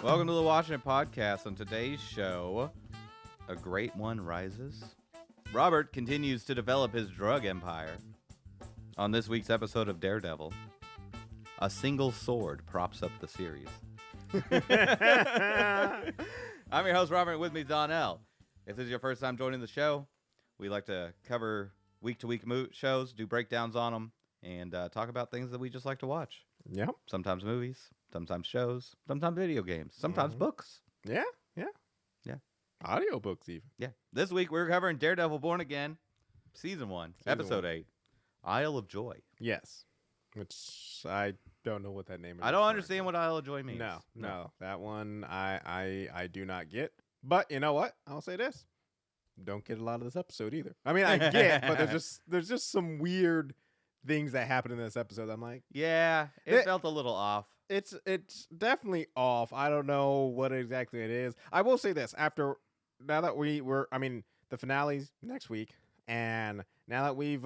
Welcome to the Watchin It podcast. On today's show, a great one rises. Robert continues to develop his drug empire. On this week's episode of Daredevil, a single sword props up the series. I'm your host, Robert, and with me, Donnell. If this is your first time joining the show, we like to cover week-to-week shows, do breakdowns on them, and talk about things that we just like to watch. Yep. Sometimes movies, sometimes shows, sometimes video games, sometimes books. Yeah. Audiobooks even. Yeah. This week, we're covering Daredevil Born Again, Season 1, Episode 8, Isle of Joy. Yes. Which I don't know what that name is. I don't understand what Isle of Joy means. No. That one I do not get. But you know what? I'll say this. Don't get a lot of this episode either. I mean, I get, but there's just some weird things that happen in this episode. I'm like, yeah, it felt a little off. It's definitely off. I don't know what exactly it is. I will say this. Now that the finale's next week, and now that we've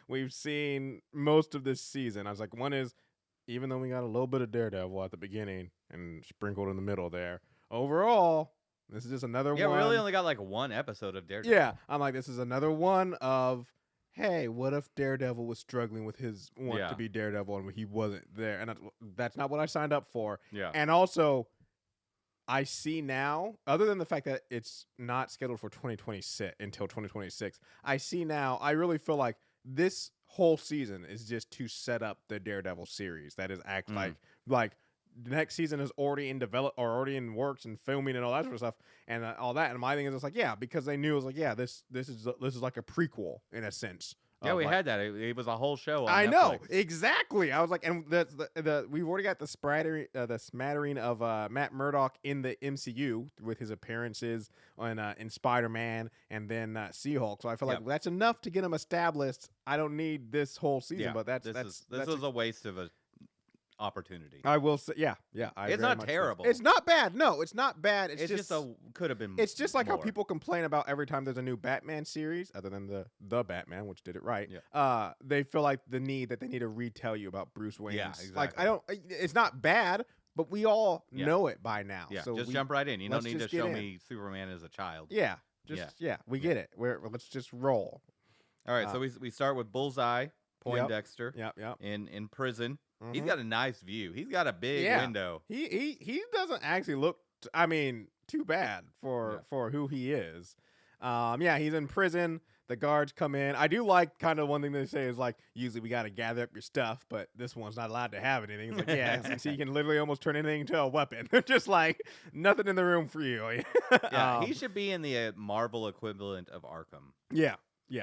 we've seen most of this season. I was like, one is, even though we got a little bit of Daredevil at the beginning and sprinkled in the middle there, overall, this is just another one. Yeah, we really only got like one episode of Daredevil. Yeah, I'm like, this is another one of, hey, what if Daredevil was struggling with his want to be Daredevil and he wasn't there? And that's not what I signed up for. Yeah. And also, I see now, other than the fact that it's not scheduled for 2026 until 2026, I see now, I really feel like this whole season is just to set up the Daredevil series. That is like the next season is already in develop or already in works and filming and all that sort of stuff and all that. And my thing is just like, yeah, because they knew it was like, yeah, this is like a prequel in a sense. Yeah, we had that. It was a whole show on I Netflix. know, exactly. I was like, and we've already got the smattering of Matt Murdock in the MCU with his appearances in Spider-Man and then She-Hulk. So I feel like that's enough to get him established. I don't need this whole season, but this was a waste of a opportunity. I will say, yeah. It's not terrible. It's not bad. No, it's not bad. It's just could have been. It's just like more. how people complain about every time there's a new Batman series, other than the Batman, which did it right. Yeah. They feel like they need to retell you about Bruce Wayne. Yeah, exactly. Like it's not bad, but we all know it by now. Yeah, so just jump right in. You don't need to show me Superman as a child. Yeah, we get it. Let's just roll. All right, so we start with Bullseye, Poindexter, in prison. Mm-hmm. He's got a nice view. He's got a big window. He doesn't actually look, too bad for who he is. He's in prison. The guards come in. I do like kind of one thing they say is like, usually we got to gather up your stuff, but this one's not allowed to have anything. It's like, yeah, since he can literally almost turn anything into a weapon. They're just like, nothing in the room for you. He should be in the Marvel equivalent of Arkham. Yeah.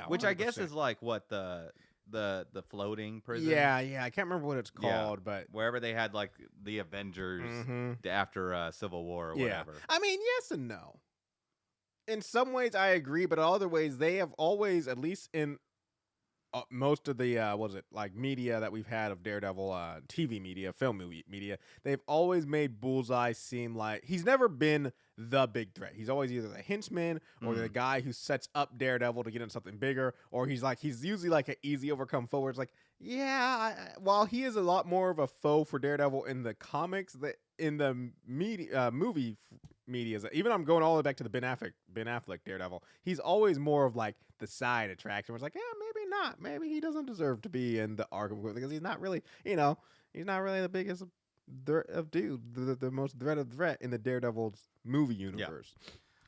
Which 100%. I guess is like what the floating prison. Yeah. I can't remember what it's called, but wherever they had like the Avengers after Civil War or whatever. I mean, yes and no. In some ways, I agree, but in other ways, they have always, at least in most of the media that we've had of Daredevil, TV media, film movie media, they've always made Bullseye seem like he's never been the big threat. He's always either the henchman or the guy who sets up Daredevil to get into something bigger, or he's usually like an easy overcome foe. Where it's like, while he is a lot more of a foe for Daredevil in the comics, in the movie media, even I'm going all the way back to the Ben Affleck Daredevil. He's always more of like the side attraction. Where it's like, maybe not. Maybe he doesn't deserve to be in the Arkham because he's not really, he's not really the biggest the most threat in the Daredevil's movie universe.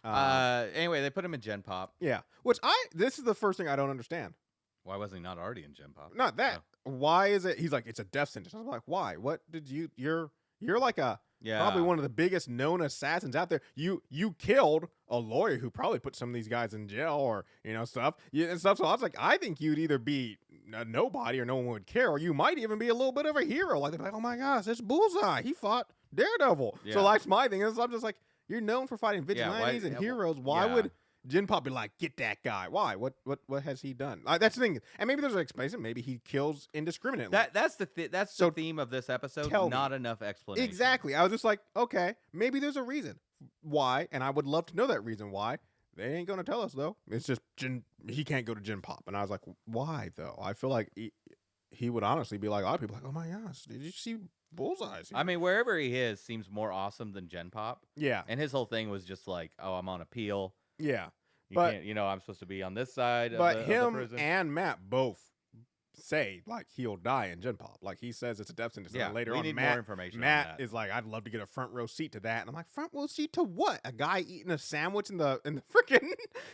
Anyway, they put him in Gen Pop. Yeah, this is the first thing I don't understand. Why wasn't he not already in Gen Pop? Not that. Why is it? He's like, it's a death sentence. I'm like, why? What did you're like probably one of the biggest known assassins out there. You killed a lawyer who probably put some of these guys in jail or stuff. And stuff. So I was like, I think you'd either be a nobody or no one would care, or you might even be a little bit of a hero. Like they're like, oh my gosh, it's Bullseye. He fought Daredevil. Yeah. So that's my thing. Is I'm just like, you're known for fighting vigilantes and heroes. Why would Gen Pop be like, get that guy? Why? What has he done? That's the thing. And maybe there's an explanation. Maybe he kills indiscriminately. That's the theme of this episode. Not enough explanation. Exactly. I was just like, okay, maybe there's a reason why, and I would love to know that reason why. They ain't gonna tell us though. It's just he can't go to Gen Pop, and I was like, why though? I feel like he would honestly be like, a lot of people like, oh my gosh, did you see Bullseye's here. I mean, wherever he is seems more awesome than Gen Pop. Yeah. And his whole thing was just like, oh, I'm on appeal. Yeah. You can't, I'm supposed to be on this side but of him the prison. and Matt both say like he'll die in Gen Pop. Like he says it's a death sentence. Yeah, And later we on, need Matt, more information. Matt on that. is like, I'd love to get a front row seat to that. And I'm like, front row seat to what? A guy eating a sandwich in the freaking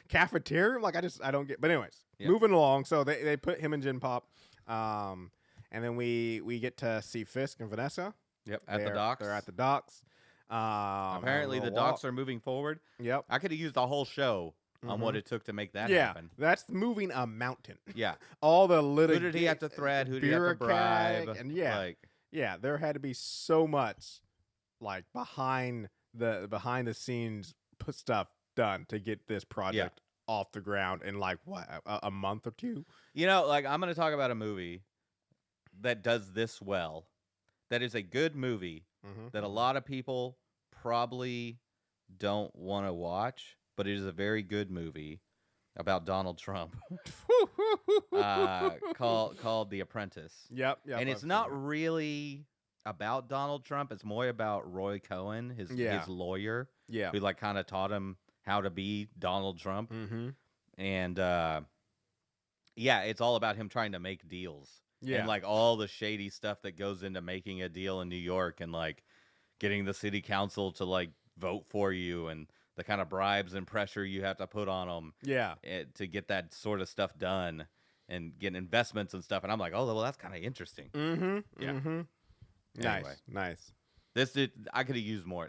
cafeteria? Like I don't get. But anyways, moving along. So they put him in Gen Pop, and then we get to see Fisk and Vanessa. Yep, at the docks. They're at the docks. Apparently, the docks are moving forward. Yep. I could have used the whole show on what it took to make that yeah, happen. That's moving a mountain. Yeah. All the Who did he have to thread? Who did he have to bribe? And there had to be so much like behind the scenes stuff done to get this project off the ground in like what a month or two. Like I'm going to talk about a movie that does this well. That is a good movie that a lot of people probably don't want to watch, but it is a very good movie about Donald Trump called The Apprentice. Yep. And it's not really about Donald Trump. It's more about Roy Cohen, his lawyer, who like kind of taught him how to be Donald Trump. And it's all about him trying to make deals. Yeah. And like all the shady stuff that goes into making a deal in New York and like getting the city council to like vote for you and the kind of bribes and pressure you have to put on them to get that sort of stuff done and get investments and stuff. And I'm like, oh, well, that's kind of interesting. Nice. I could have used more.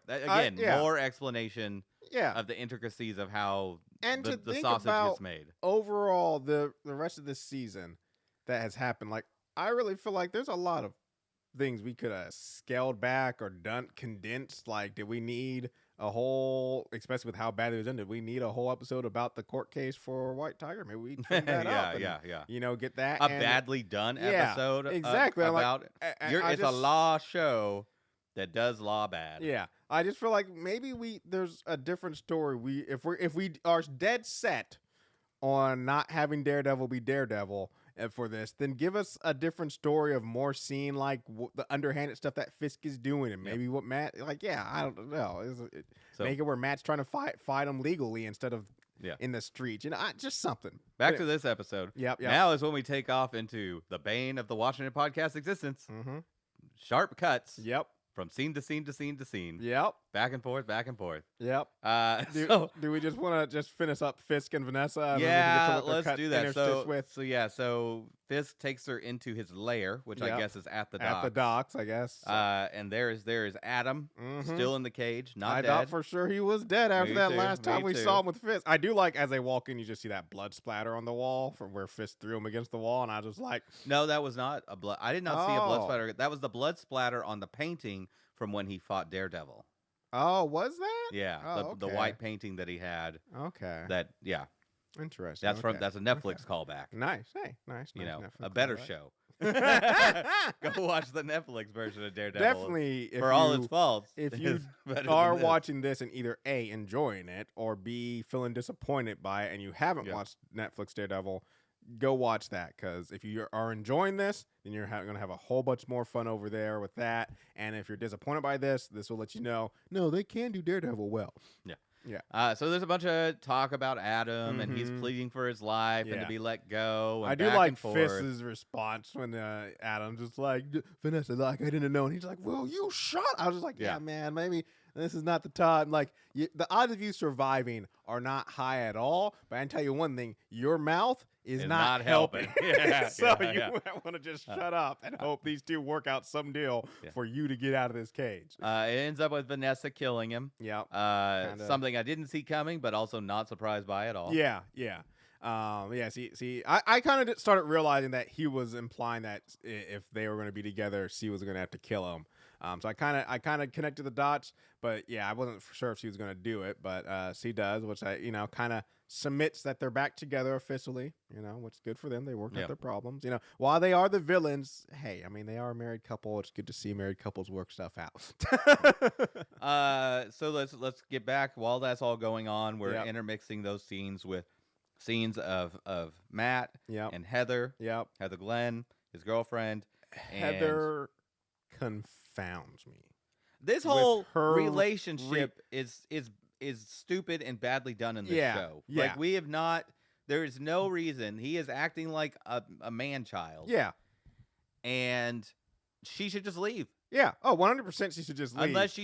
More explanation of the intricacies of how the sausage gets made. Overall, the rest of this season that has happened, like, I really feel like there's a lot of things we could have scaled back or done condensed. Like, did we need a whole, especially with how bad it was ended, we need a whole episode about the court case for White Tiger? Maybe we trim that up. Get that a badly done episode. Exactly. About it's a law show that does law bad. Yeah, I just feel like maybe there's a different story. If we are dead set on not having Daredevil be Daredevil for this, then give us a different story of more seeing like the underhanded stuff that Fisk is doing, and maybe what Matt I don't know. Make it where Matt's trying to fight him legally instead of in the streets. Just something. Back to this episode. Yep. Now is when we take off into the bane of the Watchin It podcast existence. Sharp cuts. Yep. From scene to scene to scene to scene. Yep. Back and forth, back and forth. Yep. Do we just want to just finish up Fisk and Vanessa? Yeah, let's do that. So Fisk takes her into his lair, which I guess is at the docks. At the docks, I guess. And there is Adam, still in the cage, not dead. I thought for sure he was dead after that last time we saw him with Fisk. I do like as they walk in, you just see that blood splatter on the wall from where Fisk threw him against the wall, and I was like, no, that was not a blood. I did not see a blood splatter. That was the blood splatter on the painting from when he fought Daredevil. Oh, was that? Yeah, the white painting that he had. Okay. Interesting. That's a Netflix callback. Nice. Hey, nice. Netflix a better show. Go watch the Netflix version of Daredevil. Definitely, for all its faults. If you are watching this and either A, enjoying it, or B, feeling disappointed by it, and you haven't watched Netflix Daredevil, go watch that, because if you are enjoying this, then you're going to have a whole bunch more fun over there with that. And if you're disappointed by this will let you know, no, they can do Daredevil well. Yeah. So there's a bunch of talk about Adam, and he's pleading for his life and to be let go. And I do like Fisk's response when Adam's just like, Vanessa, like, I didn't know. And he's like, well, you shot. I was just like, yeah man, maybe this is not the time. Like, the odds of you surviving are not high at all. But I can tell you one thing, your mouth is not helping. So you want to just shut up and hope these two work out some deal for you to get out of this cage. It ends up with Vanessa killing him. Yeah. Something I didn't see coming, but also not surprised by at all. Yeah. See, I kind of started realizing that he was implying that if they were going to be together, she was going to have to kill him. So I kind of connected the dots, but I wasn't sure if she was going to do it, but she does, which kind of submits that they're back together officially, which is good for them. They worked out their problems, while they are the villains. Hey, I mean, they are a married couple. It's good to see married couples work stuff out. So let's get back while that's all going on. We're intermixing those scenes with scenes of Matt and Heather. Yep. Heather Glenn, his girlfriend. Heather confounds me. This With whole her relationship is stupid and badly done in this show. Yeah. Like, we have not. There is no reason. He is acting like a man child. Yeah. And she should just leave. Yeah. Oh, 100% she should just leave. Unless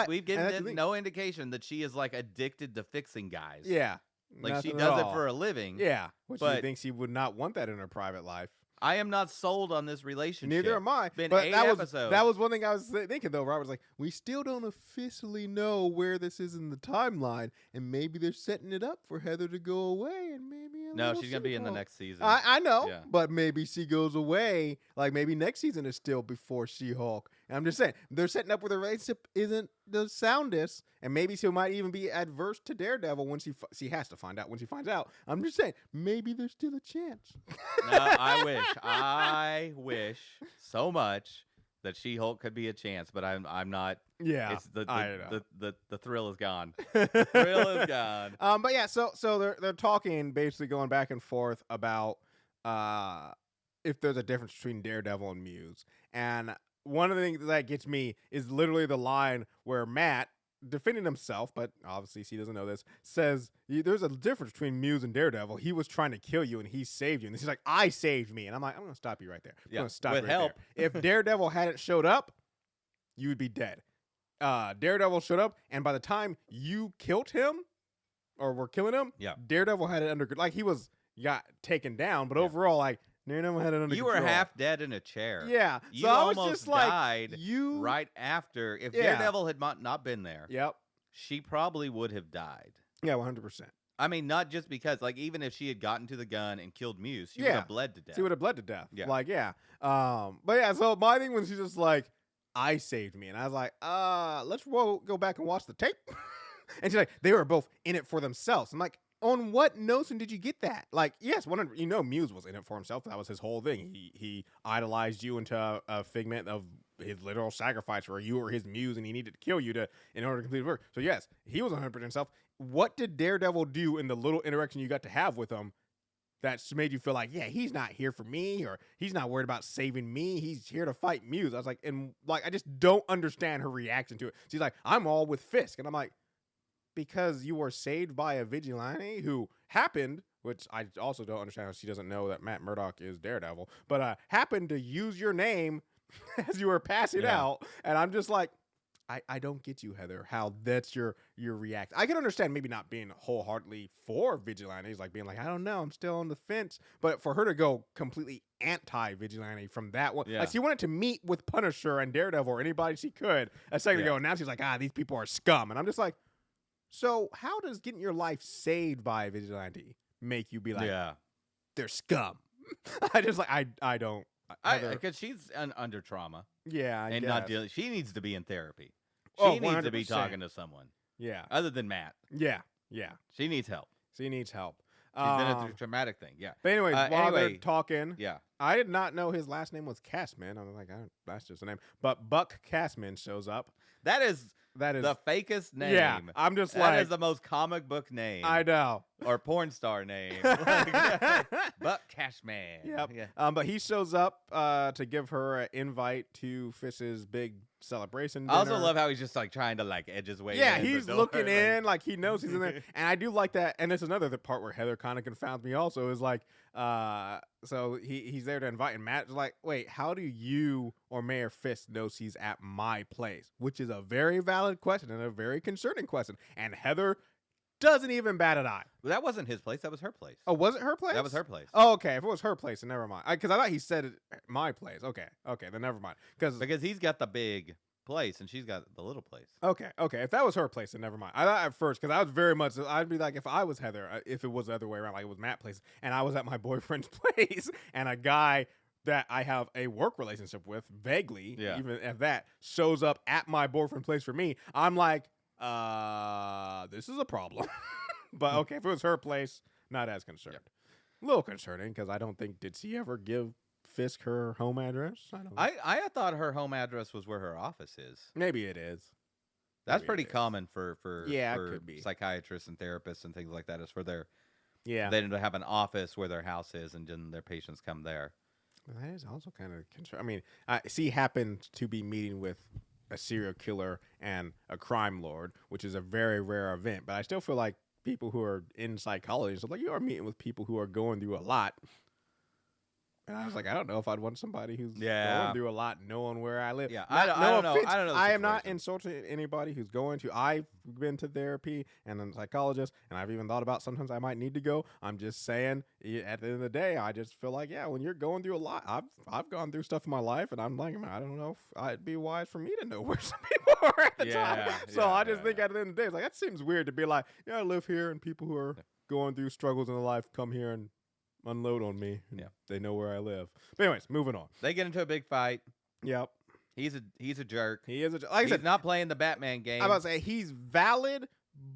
we've given no indication that she is like addicted to fixing guys. Yeah. Like, she Nothing does at it all. for a living. Yeah. Which but you think she would not want that in her private life. I am not sold on this relationship. Neither am I. Been but 8 that was one thing I was thinking, though. Robert was like, we still don't officially know where this is in the timeline, and maybe they're setting it up for Heather to go away, and maybe No, she's going to be in the next season. I know, Yeah. but maybe she goes away. Like, maybe next season is still before She-Hulk. And I'm just saying, they're setting up where the relationship isn't the soundest, and maybe she might even be adverse to Daredevil when she has to find out when she finds out. I'm just saying, maybe there's still a chance. No, I wish so much that She-Hulk could be a chance, but I'm not. Yeah, It's the thrill is gone. The thrill is gone. But yeah, so they're talking, basically going back and forth about if there's a difference between Daredevil and Muse. And one of the things that gets me is literally the line where Matt, defending himself, but obviously she doesn't know this, says there's a difference between Muse and Daredevil. He was trying to kill you and he saved you. And she's like, I saved me. And I'm like, I'm going to stop you right there. I'm going to stop you right help. there. If Daredevil hadn't showed up, you would be dead. Daredevil showed up, and by the time you killed him or were killing him, Daredevil had it under, like, he got taken down, but overall, like, Daredevil had it under control. You were half dead in a chair. Yeah. You so almost I was just like, died right after. If Daredevil had not been there, she probably would have died. Yeah, 100%. I mean, not just because, like, even if she had gotten to the gun and killed Muse, she would have bled to death. She would have bled to death. Yeah. Like, yeah. But yeah, so my thing was she's just like, I saved me. And I was like, let's go back and watch the tape. And she's like, they were both in it for themselves. I'm like, on what notion did you get that? Like, yes, Muse was in it for himself. That was his whole thing. He idolized you into a figment of his literal sacrifice where you were his muse and he needed to kill you in order to complete the work. So yes, he was 100% himself. What did Daredevil do in the little interaction you got to have with him that made you feel like, yeah, he's not here for me, or he's not worried about saving me. He's here to fight Muse. I was like, I just don't understand her reaction to it. She's like, I'm all with Fisk. And I'm like, because you were saved by a vigilante who happened, which I also don't understand how she doesn't know that Matt Murdock is Daredevil, but happened to use your name as you were passing out. And I'm just like, I don't get you, Heather, how that's your react. I can understand maybe not being wholeheartedly for vigilantes, like being like, I don't know, I'm still on the fence. But for her to go completely anti-vigilante from that one, like she wanted to meet with Punisher and Daredevil or anybody she could a second ago, and now she's like, these people are scum. And I'm just like, so how does getting your life saved by a vigilante make you be like, they're scum? I just like, I don't. Because she's under trauma. Yeah, I and guess. not dealing. She needs to be in therapy. She needs to be 100%. talking to someone. Yeah. Other than Matt. Yeah. She needs help. She needs help. She's been a traumatic thing. Yeah. But anyways, while they're talking, yeah, I did not know his last name was Castman. I was like, that's just a name. But Buck Castman shows up. That is the fakest name. Yeah, I'm just like, that is the most comic book name. I know. Or porn star name. Buck Cashman. Yep. Yeah. But he shows up to give her an invite to Fisk's big celebration dinner. I also love how he's just like trying to like edge his way in. Yeah, he's looking in like he knows he's in there. And I do like that. And there's another part where Heather kind of confounds me also is like, so he's there to invite, and Matt's like, wait, how do you or Mayor Fisk knows he's at my place? Which is a very valid question and a very concerning question. And Heather doesn't even bat an eye. Well, that wasn't his place. That was her place. Oh, was it her place? That was her place. Oh, okay. If it was her place, then never mind. Because I thought he said it, my place. Okay, then never mind. Because he's got the big place and she's got the little place. Okay. If that was her place, then never mind. I thought at first, because I was very much, I'd be like, if I was Heather, if it was the other way around, like it was Matt's place, and I was at my boyfriend's place, and a guy that I have a work relationship with, vaguely, even if that, shows up at my boyfriend's place for me, I'm like, this is a problem. But okay, if it was her place, not as concerned. Yep. A little concerning, because I don't think, did she ever give Fisk her home address? I don't know. I thought her home address was where her office is. Maybe it is. That's pretty common for it could be. Psychiatrists and therapists and things like that. Is for their they have an office where their house is, and then their patients come there. That is also kind of concern. I mean, C happened to be meeting with a serial killer and a crime lord, which is a very rare event. But I still feel like people who are in psychology, so like you are meeting with people who are going through a lot. And I was like, I don't know if I'd want somebody who's going through a lot, knowing where I live. Yeah, I don't know. I don't know. I am not insulting anybody who's going to. I've been to therapy and I'm a psychologist, and I've even thought about sometimes I might need to go. I'm just saying, at the end of the day, I just feel like, when you're going through a lot, I've gone through stuff in my life, and I'm like, I don't know if it'd be wise for me to know where some people are at the time. So I just think at the end of the day, it's like, that seems weird to be like, I live here, and people who are going through struggles in their life come here and unload on me. They know where I live. But anyways, moving on. They get into a big fight. Yep. He's a jerk. He is a jerk. Like I said, he's not playing the Batman game. I'm about to say he's valid,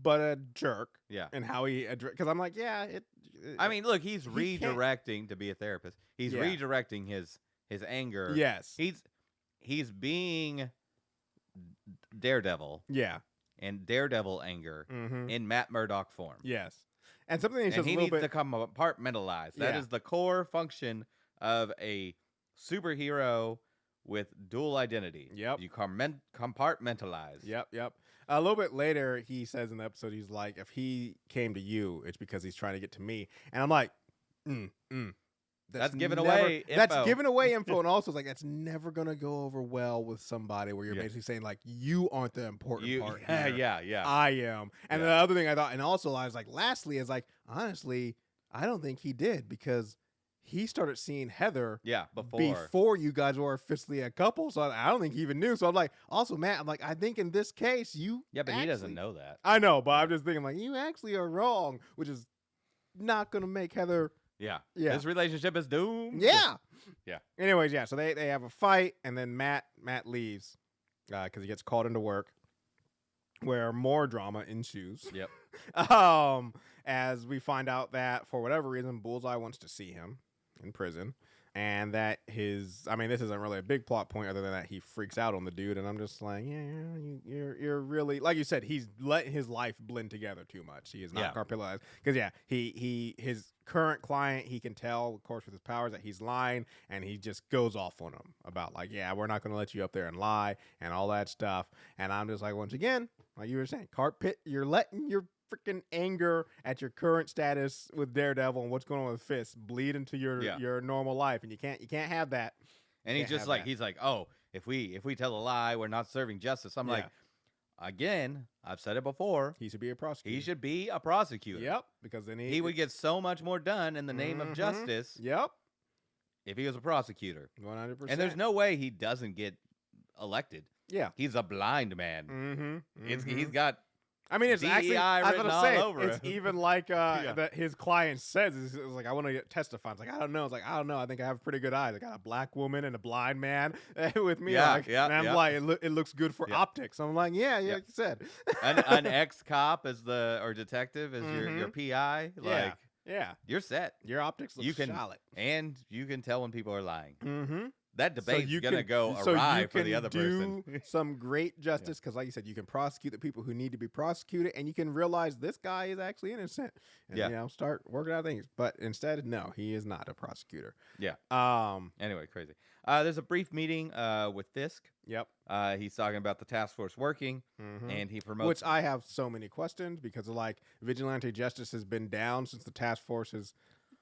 but a jerk. Yeah. And how he because I'm like, I mean, look, he's redirecting to be a therapist. He's redirecting his anger. Yes. He's being Daredevil. Yeah. And Daredevil anger in Matt Murdock form. Yes. And something he needs to compartmentalize. That is the core function of a superhero with dual identity. Yep. You compartmentalize. Yep. A little bit later, he says in the episode, he's like, if he came to you, it's because he's trying to get to me. And I'm like, That's giving away info. That's giving away info. And also, it's like, that's never going to go over well with somebody where you're basically saying, like, you aren't the important part here. Yeah. I am. And the other thing I thought, and also I was like, lastly, is like, honestly, I don't think he did, because he started seeing Heather before you guys were officially a couple. So I don't think he even knew. So I'm like, also, Matt, I'm like, I think in this case, you but he doesn't know that. I know, but I'm just thinking, like, you actually are wrong, which is not going to make Heather... Yeah. This relationship is doomed. Yeah. Anyways, so they have a fight, and then Matt leaves because he gets called into work, where more drama ensues. Yep. As we find out that for whatever reason, Bullseye wants to see him in prison, and that this isn't really a big plot point other than that he freaks out on the dude, and I'm just like, you're really, like you said, he's letting his life blend together too much. He is not compartmentalized, because his current client, he can tell, of course, with his powers, that he's lying, and he just goes off on him about like, we're not going to let you up there and lie and all that stuff. And I'm just like, once again, like you were saying, you're letting your freaking anger at your current status with Daredevil and what's going on with Fisk bleed into your normal life, and you can't have that. And he's just like, oh, if we tell a lie, we're not serving justice. I'm like, again, I've said it before. He should be a prosecutor. He should be a prosecutor. Yep, because then he would get so much more done in the name of justice. Yep, if he was a prosecutor. 100%. And there's no way he doesn't get elected. Yeah, he's a blind man. He's got. I mean, it's DEI actually, I was written gonna say, all over it's him. even like that his client says, it's like, I want to testify. It's like, I don't know. It's like, I don't know. I think I have pretty good eyes. I got a black woman and a blind man with me. And I'm like, it looks good for optics. I'm like, like you said. an ex-cop or detective is your PI. Like, you're set. Your optics look solid. And you can tell when people are lying. Mm-hmm. That debate's going to go awry for the other person. Some great justice, because like you said, you can prosecute the people who need to be prosecuted, and you can realize this guy is actually innocent, and start working out things. But instead, no, he is not a prosecutor. Anyway, crazy. There's a brief meeting with Fisk. Yep. He's talking about the task force working, and he promotes. Which I have so many questions, because like vigilante justice has been down since the task force is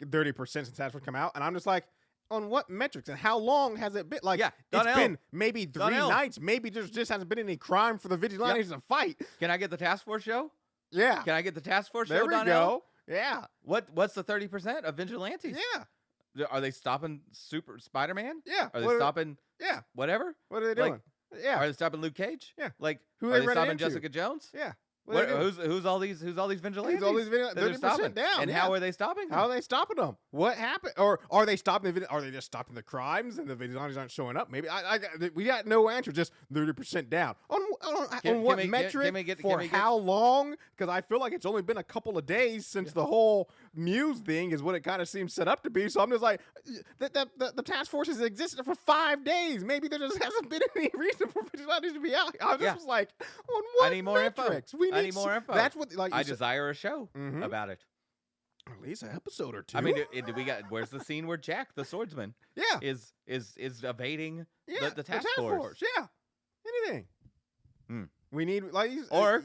30% since the task force come out, and I'm just like, on what metrics and how long has it been? Like, it's been maybe 3 nights. Maybe there just hasn't been any crime for the vigilantes to fight. Can I get the task force show? Yeah. Can I get the task force show, There we Donnell? go. Yeah. What's the 30% of vigilantes? Yeah. Are they stopping Spider-Man? Yeah. Are they stopping whatever? What are they doing? Are they stopping Luke Cage? Yeah. Like, who are they stopping Jessica Jones? Yeah. Who's all these vigilantes? All these vigilantes. 30% down. And how are they stopping them? How are they stopping them? What happened? Or are they stopping? Are they just stopping the crimes and the vigilantes aren't showing up? Maybe we got no answer. Just 30% down. On what metric? For how long? Because I feel like it's only been a couple of days since the whole Muse thing is what it kind of seems set up to be. So I'm just like, the task force has existed for 5 days. Maybe there just hasn't been any reason for vigilantes to be out. I just was like, on what I need more metrics? info. I need more info. That's what, like, I desire a show about it. At least an episode or two. I mean, we got. Where's the scene where Jack, the swordsman, is evading the task force? Yeah, anything. We need or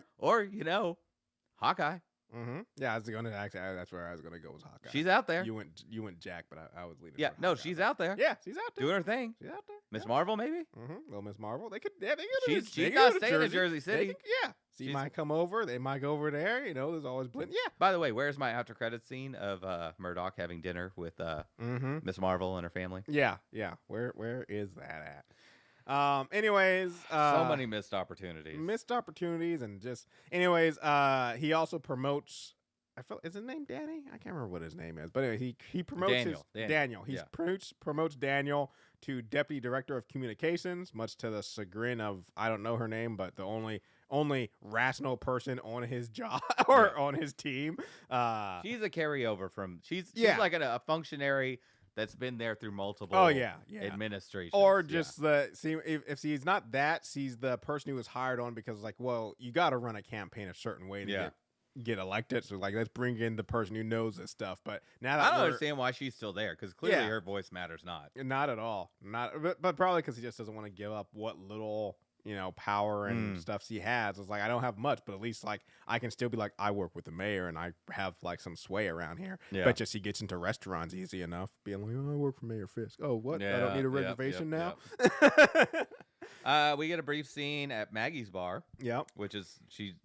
Hawkeye. Mm-hmm. Yeah, I was gonna actually. That's where I was gonna go with Hawkeye. She's out there. You went Jack, but I was leaning. Yeah, no, Hawkeye. she's out there. Yeah, she's out there doing her thing. She's out there. Miss Marvel, maybe. Little Miss Marvel. They could. She's not staying in Jersey City. She might come over. They might go over there. There's always plenty. Yeah. By the way, where's my after credits scene of Murdoch having dinner with Miss Marvel and her family? Yeah. Where is that at? Anyways, so many missed opportunities, and just he also promotes. Is his name Danny? I can't remember what his name is, but anyway, he promotes Daniel. He promotes Daniel to deputy director of communications, much to the chagrin of I don't know her name, but the only rational person on his job or on his team. She's a carryover from she's like a functionary that's been there through multiple administrations. Or just if she's not that, she's the person who was hired on because you got to run a campaign a certain way to get elected. So let's bring in the person who knows this stuff. But now that I don't understand why she's still there because clearly her voice matters not at all. But probably because he just doesn't want to give up what little power and stuff she has. It's I don't have much, but at least I can still be I work with the mayor and I have some sway around here. Bet you she gets into restaurants easy enough, being I work for Mayor Fisk. Oh, what? I don't need a reservation now. We get a brief scene at Maggie's bar. Yeah, which is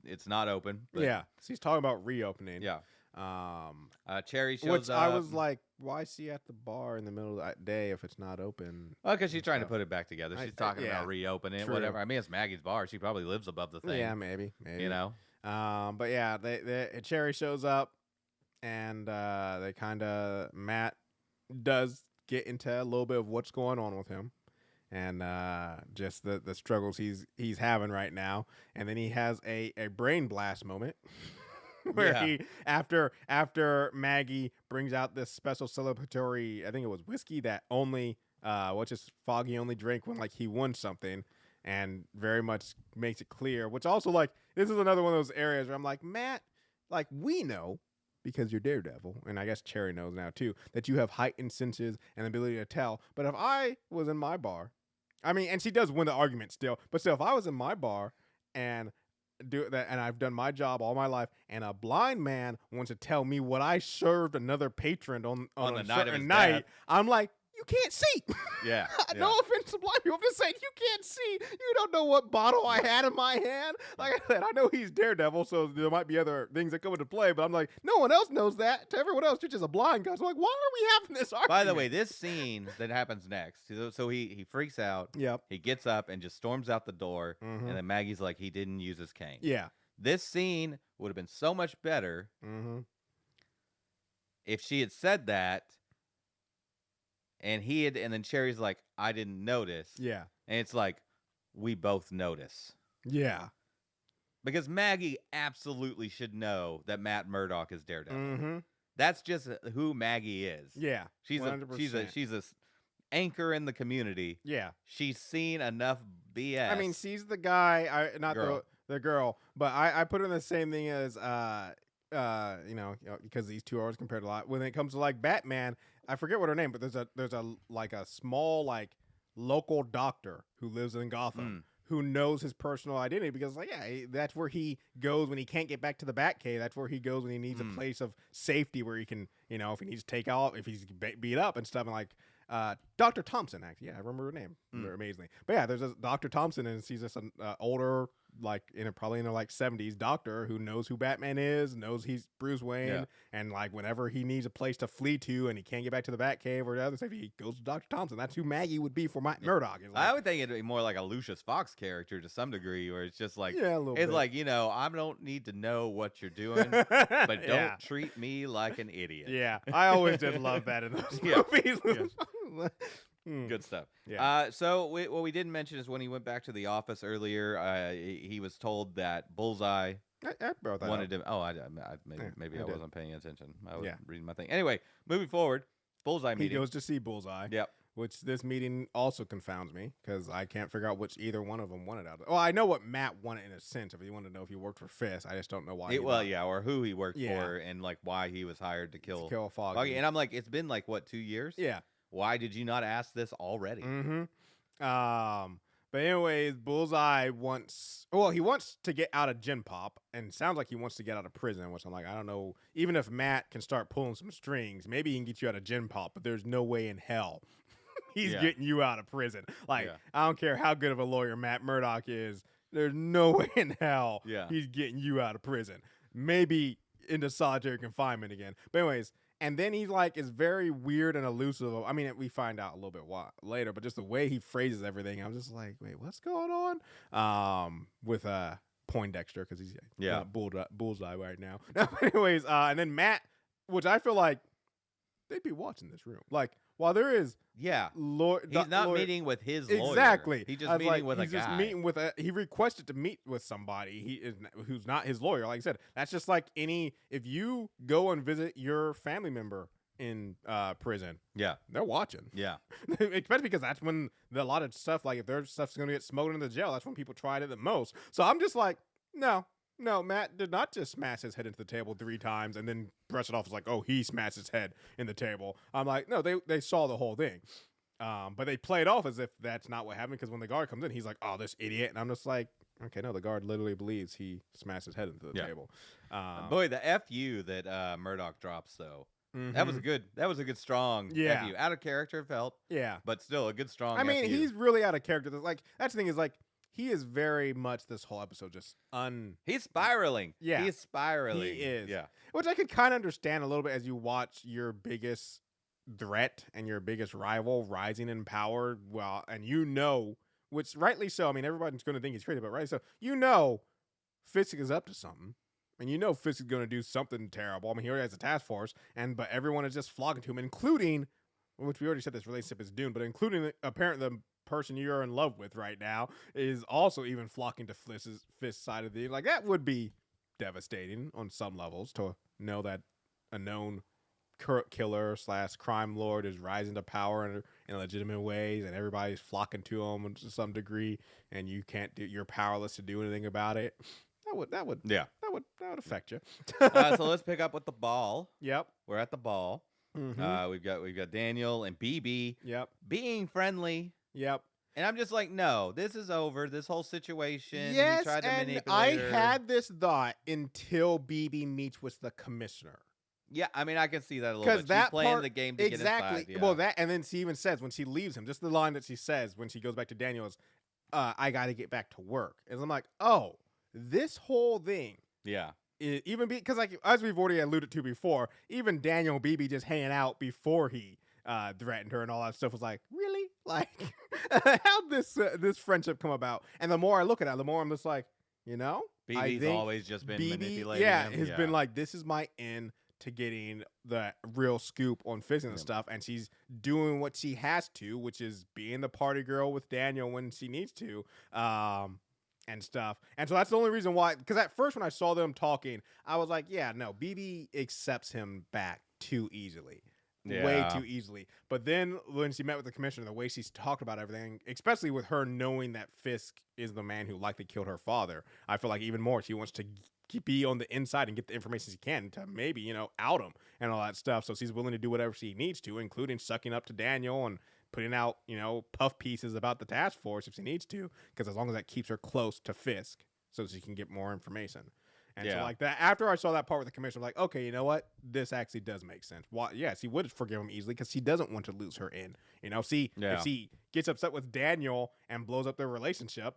it's not open. But she's talking about reopening. Yeah. Cherry shows which up. I was why is she at the bar in the middle of that day if it's not open? Well, because she's trying to put it back together. She's talking about reopening it, whatever. I mean, it's Maggie's bar. She probably lives above the thing. Yeah, maybe. But they Cherry shows up, and they kind of Matt does get into a little bit of what's going on with him, and just the struggles he's having right now, and then he has a brain blast moment. Where he after Maggie brings out this special celebratory, I think it was whiskey that only Foggy only drank when he won something, and very much makes it clear. Which also this is another one of those areas where I'm Matt, we know because you're Daredevil, and I guess Cherry knows now too that you have heightened senses and ability to tell. But if I was in my bar, I mean, and she does win the argument still, but still, if I was in my bar and do that, and I've done my job all my life, and a blind man wants to tell me what I served another patron on the a night certain night, I'm you can't see. Yeah. No offense to blind people. I'm just saying you can't see. You don't know what bottle I had in my hand. Like I said, I know he's Daredevil, so there might be other things that come into play, but I'm no one else knows that. To everyone else, you're just a blind guy. So why are we having this argument? By the way, this scene that happens next, so he freaks out. Yep. He gets up and just storms out the door, and then Maggie's he didn't use his cane. Yeah. This scene would have been so much better if she had said that. And and then Cherry's I didn't notice. Yeah. And it's we both notice. Yeah. Because Maggie absolutely should know that Matt Murdock is Daredevil. Mm-hmm. That's just who Maggie is. Yeah. She's 100%. she's a anchor in the community. Yeah. She's seen enough BS. I mean, she's the guy, not girl. the girl, but I put in the same thing as because these two always compared a lot. When it comes to Batman, I forget what her name, but there's a small local doctor who lives in Gotham who knows his personal identity because that's where he goes when he can't get back to the Batcave. That's where he goes when he needs a place of safety where he can if he needs to take out, if he's beat up and stuff, and Dr. Thompson, actually. Yeah, I remember her name. Amazingly. But yeah, there's a Dr. Thompson, and she's just an older, probably in her 70s doctor who knows who Batman is, knows he's Bruce Wayne, and whenever he needs a place to flee to and he can't get back to the Batcave or the other stuff, he goes to Dr. Thompson. That's who Maggie would be for Murdoch. I would think it'd be more like a Lucius Fox character to some degree, where it's just a little it's bit. I don't need to know what you're doing, but don't treat me like an idiot. Yeah, I always did love that in those movies. Good stuff. Yeah. So what we didn't mention is when he went back to the office earlier, he was told that Bullseye I brought that wanted up. him. Oh, maybe I wasn't paying attention. I was reading my thing. Anyway, moving forward, Bullseye meeting. He goes to see Bullseye. Yep. which this meeting also confounds me because I can't figure out which either one of them wanted out of it. Well, I know what Matt wanted in a sense. If he wanted to know if he worked for Fisk, I just don't know why. Or who he worked for and like why he was hired to kill Foggy. And I'm like, it's been like what, 2 years? Yeah. Why did you not ask this already? But anyways, Bullseye wants to get out of Gen Pop, and sounds like he wants to get out of prison, which I'm like, I don't know. Even if Matt can start pulling some strings, maybe he can get you out of Gen Pop, but there's no way in hell he's getting you out of prison. Like, I don't care how good of a lawyer Matt Murdock is, there's no way in hell he's getting you out of prison. Maybe into solitary confinement again. But anyways, and then he's like, is very weird and elusive. I mean, we find out a little bit later, but just the way he phrases everything, I'm just like, wait, what's going on? With Poindexter, because he's Bullseye right now. Anyways, and then Matt, which I feel like they'd be watching this room. Like, while there is he's not meeting with his lawyer. Exactly. He's just meeting with a guy. He's just meeting with he requested to meet with somebody who's not his lawyer. Like I said, that's just like if you go and visit your family member in prison, they're watching. Yeah. Especially because that's when a lot of stuff, like if their stuff's going to get smuggled into jail, that's when people tried it the most. So I'm just like, no, Matt did not just smash his head into the table 3 times and then brush it off as like, oh, he smashed his head in the table. I'm like, no, they saw the whole thing. But they play it off as if that's not what happened, because when the guard comes in, he's like, oh, this idiot. And I'm just like, okay, no, the guard literally believes he smashed his head into the table. Boy, the FU that Murdoch drops, though. Mm-hmm. That was a good strong FU. Out of character, felt. Yeah. But still a good strong FU. He's really out of character. Like, that's the thing is, like, he is very much this whole episode just He's spiraling. Yeah. He's spiraling. He is. Yeah. Which I could kind of understand a little bit as you watch your biggest threat and your biggest rival rising in power. Well, and which rightly so. I mean, everybody's going to think he's crazy, but rightly so. Fisk is up to something. And Fisk is going to do something terrible. I mean, he already has a task force, but everyone is just flocking to him, including, which we already said this relationship is doomed, but including apparently the person you're in love with right now is also even flocking to Fisk's side of the like. That would be devastating on some levels to know that a known killer / crime lord is rising to power in legitimate ways, and everybody's flocking to him to some degree, and you're powerless to do anything about it. That would affect you. So let's pick up with the ball. Yep, we're at the ball. Mm-hmm. We've got Daniel and BB. Yep, being friendly. Yep. And I'm just like, no, this is over. This whole situation. Yes, he tried to manipulate I her. had this thought until BB meets with the commissioner. Yeah, I mean, I can see that a little bit. She's playing the game to get inside. Yeah. Well, and then she even says when she leaves him, just the line that she says when she goes back to Daniel is, I got to get back to work. And I'm like, oh, this whole thing. Yeah. Even because, like, as we've already alluded to before, even Daniel and BB just hanging out before he threatened her and all that stuff was like, really? Like, how'd this friendship come about? And the more I look at it, the more I'm just like, BB's always just been manipulating him. Has been like, this is my end to getting the real scoop on Fisk and stuff, and she's doing what she has to, which is being the party girl with Daniel when she needs to, and stuff. And so that's the only reason why, because at first when I saw them talking, I was like, yeah, no, BB accepts him back too easily. Way too easily. But then when she met with the commissioner, the way she's talked about everything, especially with her knowing that Fisk is the man who likely killed her father, I feel like even more she wants to be on the inside and get the information she can to maybe, out him and all that stuff. So she's willing to do whatever she needs to, including sucking up to Daniel and putting out, puff pieces about the task force if she needs to, because as long as that keeps her close to Fisk so she can get more information. And so like that, after I saw that part with the commissioner, I'm like, okay, you know what? This actually does make sense. Why? Yes, he would forgive him easily because he doesn't want to lose her in. If she gets upset with Daniel and blows up their relationship,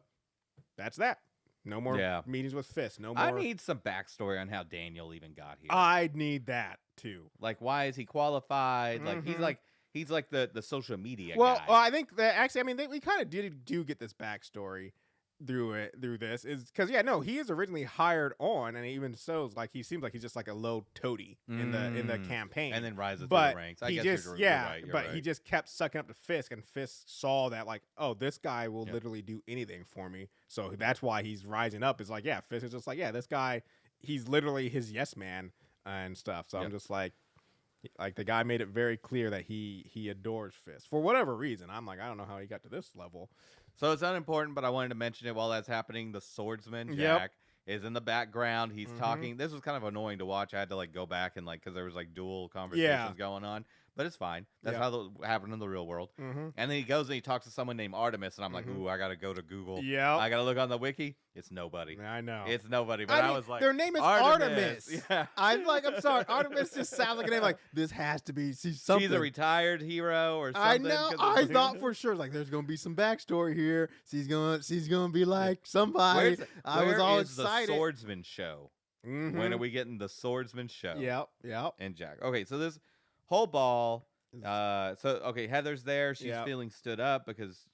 that's that. No more meetings with Fisk. No more. I need some backstory on how Daniel even got here. I need that too. Like, why is he qualified? Mm-hmm. Like, he's like the social media guy. Well, I think that actually, we kind of do get this backstory through this is because he is originally hired on, and even so, like he seems like he's just like a low toady in the campaign, and then rises through the ranks. I guess you're right. He just kept sucking up to Fisk, and Fisk saw that like, oh, this guy will literally do anything for me, so that's why he's rising up. Is like, Fisk is just like, this guy, he's literally his yes man and stuff. So I'm just like, Like the guy made it very clear that he adores Fisk for whatever reason. I'm like, I don't know how he got to this level. So it's unimportant, but I wanted to mention it while that's happening. The swordsman, Jack, is in the background. He's talking. This was kind of annoying to watch. I had to like go back and because there was like dual conversations going on. But it's fine. That's how it happened in the real world. And then he goes and he talks to someone named Artemis, and I'm like, ooh, I got to go to Google. Yeah. I got to look on the wiki. It's nobody. I know. It's nobody. But I was like, their name is Artemis. Yeah. I'm like, I'm sorry. Artemis just sounds like a name like, this has to be something. She's a retired hero or something. I know. I thought for sure, like, there's going to be some backstory here. She's going to be like somebody. I was all excited. The swordsman show? When are we getting the swordsman show? Yep. And Jack. Okay, so this whole ball... Heather's there. She's feeling stood up because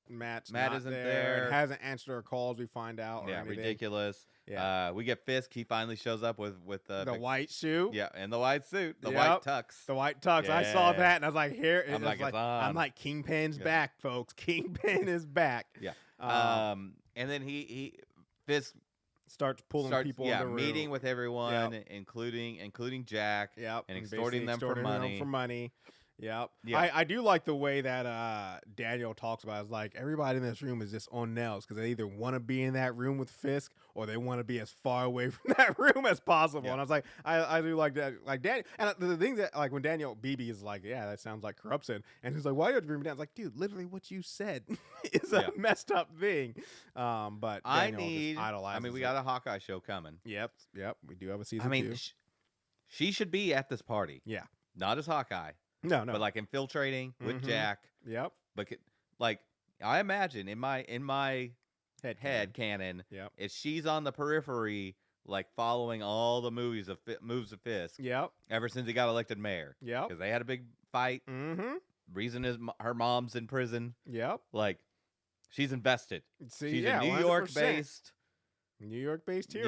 Matt isn't there. And hasn't answered our calls. We find out. Yeah, ridiculous. Yeah. We get Fisk. He finally shows up with the white suit. Yeah, and the white suit, the white tux. The white tux. Yeah. I saw that and I was like, here. I'm like, Kingpin's back, folks. Kingpin is back. Yeah. And then Fisk starts pulling people in the room. Meeting with everyone, including Jack. Yep. And extorting them for money. Yep. Yeah. I do like the way that Daniel talks about it. It's like everybody in this room is just on nails because they either want to be in that room with Fisk or they want to be as far away from that room as possible. And I was like, I do like that. Like Daniel, and the thing that like when Daniel BB is like, yeah, that sounds like corruption, and he's like, why do you have to bring me down? It's like, dude, literally what you said is a messed up thing. But Daniel we got a Hawkeye show coming. Yep. We do have a season 2. She should be at this party. Yeah. Not as Hawkeye. No. But like infiltrating with Jack. Yep. But like I imagine in my head canon, if she's on the periphery, like following all the moves of Fisk. Yep. Ever since he got elected mayor. Yep. Because they had a big fight. Reason is her mom's in prison. Yep. Like she's invested. She's a New York based hero. New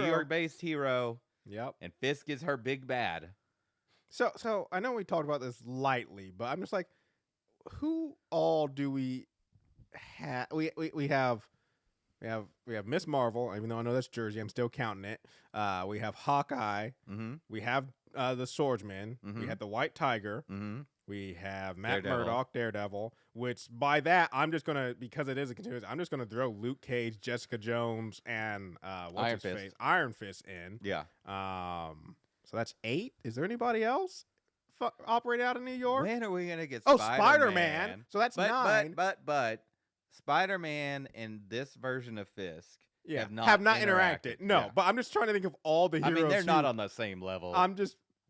York based hero. Yep. And Fisk is her big bad. So I know we talked about this lightly, but I'm just like, who all do we have? We have Miss Marvel, even though I know that's Jersey, I'm still counting it. We have Hawkeye. We have the Swordsman. We have the White Tiger. We have Matt Murdock, Daredevil. Which by that I'm just gonna, because it is a continuous, I'm just gonna throw Luke Cage, Jessica Jones, and Iron Fist in. Yeah. So that's 8. Is there anybody else operating out of New York? When are we gonna get Spider-Man? So that's 9. But Spider-Man and this version of Fisk have not interacted. No, but I'm just trying to think of all the heroes. I mean, they're not on the same level.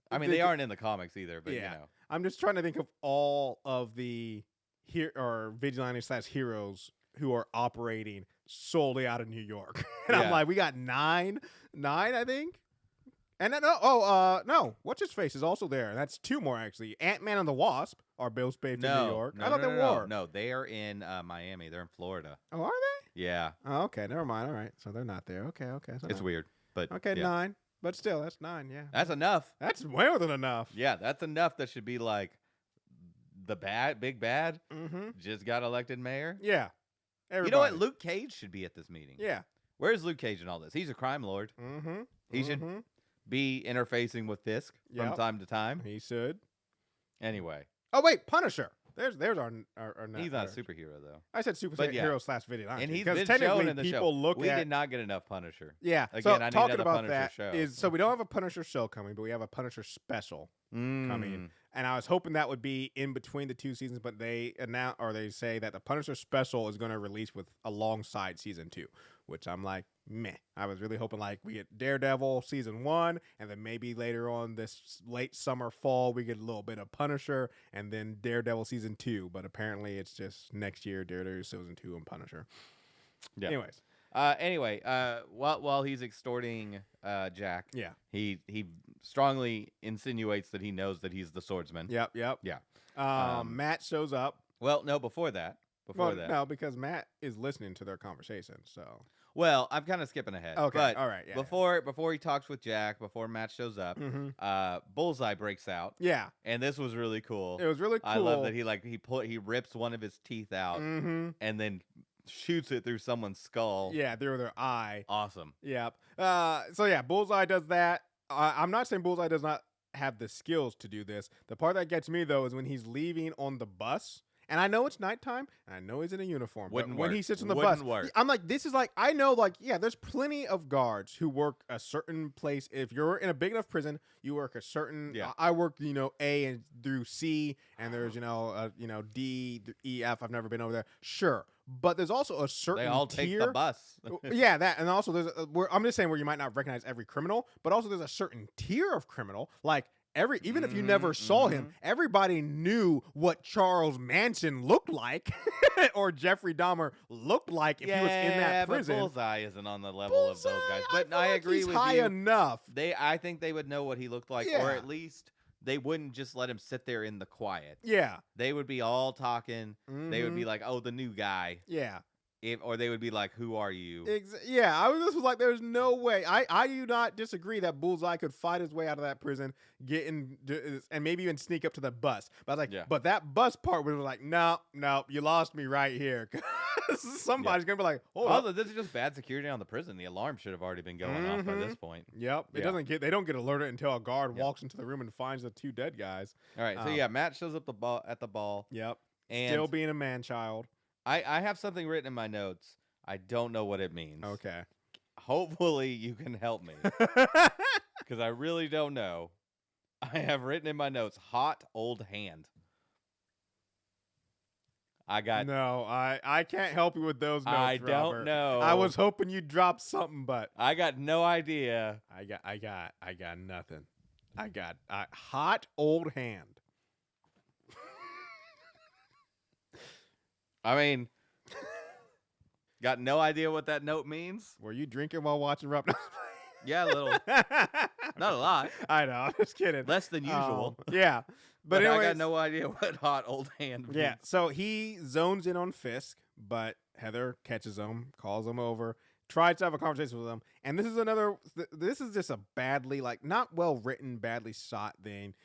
They aren't in the comics either. But you know, I'm just trying to think of all of the vigilantes / heroes who are operating solely out of New York. And I'm like, we got 9, I think. And then, no, What's His Face is also there. That's 2 more, actually. Ant-Man and the Wasp are both based in New York. I thought they were. No, they are in Miami. They're in Florida. Oh, are they? Yeah. Oh, okay, never mind. All right, so they're not there. Okay. So it's weird, but okay, 9. But still, that's 9, yeah. That's enough. That's way more than enough. Yeah, that's enough. That should be like the big bad just got elected mayor. Yeah. Everybody. You know what? Luke Cage should be at this meeting. Yeah. Where's Luke Cage in all this? He's a crime lord. He should be interfacing with Fisk from time to time. He should. Anyway. Oh wait, Punisher. There's our He's not a superhero though. I said superhero / vigilante. And he's been shown in the show. We did not get enough Punisher. Yeah. Again, so I need talking another about Punisher that show. so we don't have a Punisher show coming, but we have a Punisher special coming. And I was hoping that would be in between the 2 seasons, but they say that the Punisher special is going to release alongside season 2, which I'm like, meh. I was really hoping like we get Daredevil season 1, and then maybe later on this late summer, fall, we get a little bit of Punisher, and then Daredevil season 2. But apparently it's just next year, Daredevil season 2 and Punisher. Yeah. Anyways. While he's extorting Jack, he strongly insinuates that he knows that he's the swordsman. Yep. Yeah. Matt shows up. Well, no, before that. No, because Matt is listening to their conversation. So. Well, I'm kind of skipping ahead. Okay. But all right. Yeah, before he talks with Jack, before Matt shows up, Bullseye breaks out. Yeah. And this was really cool. It was really cool. I love that he rips one of his teeth out and then shoots it through someone's skull. Yeah, through their eye. Awesome. Yep. So yeah, Bullseye does that. I'm not saying Bullseye does not have the skills to do this. The part that gets me though is when he's leaving on the bus. And I know it's nighttime, and I know he's in a uniform. But when he sits on the bus, I'm like, this is like, I know, like, yeah, there's plenty of guards who work a certain place. If you're in a big enough prison, you work a certain. I work, A and through C, and there's D, E, F. I've never been over there. Sure, but there's also a certain. They all tier. take the bus. Yeah, that, and also there's. I'm just saying where you might not recognize every criminal, but also there's a certain tier of criminal, like. Even if you never saw him, everybody knew what Charles Manson looked like or Jeffrey Dahmer looked like if he was in that prison. But Bullseye isn't on the level of those guys. But I agree he's with high you. enough. I think they would know what he looked like, or at least they wouldn't just let him sit there in the quiet. Yeah. They would be all talking. They would be like, "Oh, the new guy." Yeah. Or they would be like, "Who are you?" Yeah, this was like, there's no way. I do not disagree that Bullseye could fight his way out of that prison, get in, and maybe even sneak up to the bus. But I was like, but that bus part was like, no, you lost me right here. Somebody's gonna be like, this is just bad security on the prison. The alarm should have already been going off by this point. Yep, they don't get alerted until a guard walks into the room and finds the two dead guys. All right, so Matt shows up at the ball. Yep, and still being a man-child. I have something written in my notes. I don't know what it means. Okay. Hopefully you can help me. Because I really don't know. I have written in my notes, hot old hand. I can't help you with those notes, I don't Robert. know. I was hoping you'd drop something, but I got no idea. I got nothing. I got hot old hand. I mean, got no idea what that note means. Were you drinking while watching Rob? Yeah, a little. Not a lot. I know. I'm just kidding. Less than usual. Yeah. But anyways, I got no idea what hot old hand means. Yeah. So he zones in on Fisk, but Heather catches him, calls him over, tries to have a conversation with him. And this is just a badly, not well written, badly shot thing.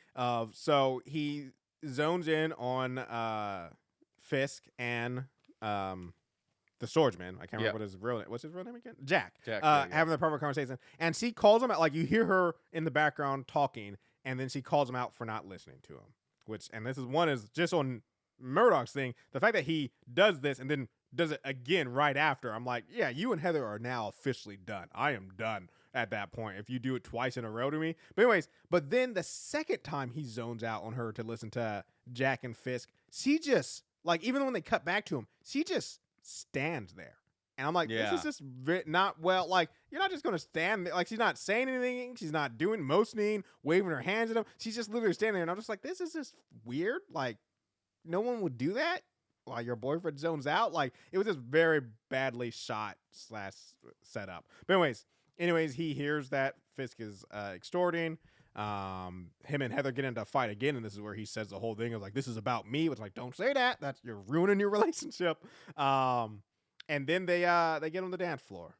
So he zones in on Fisk and the swordsman. I can't remember what his real name. What's his real name again? Jack. Having the proper conversation, and she calls him out. Like, you hear her in the background talking, and then she calls him out for not listening to him. This is just on Murdoch's thing. The fact that he does this and then does it again right after. I'm like, yeah, you and Heather are now officially done. I am done at that point if you do it twice in a row to me. But then the second time he zones out on her to listen to Jack and Fisk, she just, even when they cut back to him, she just stands there. And I'm like, this is just not well. You're not just going to stand there. She's not saying anything. She's not doing motioning, waving her hands at him. She's just literally standing there. And I'm just like, this is just weird. No one would do that while your boyfriend zones out. It was just very badly shot / set up. But anyways, he hears that Fisk is extorting. Him and Heather get into a fight again, and this is where he says the whole thing of this is about me. It's don't say that. You're ruining your relationship. And then they get on the dance floor,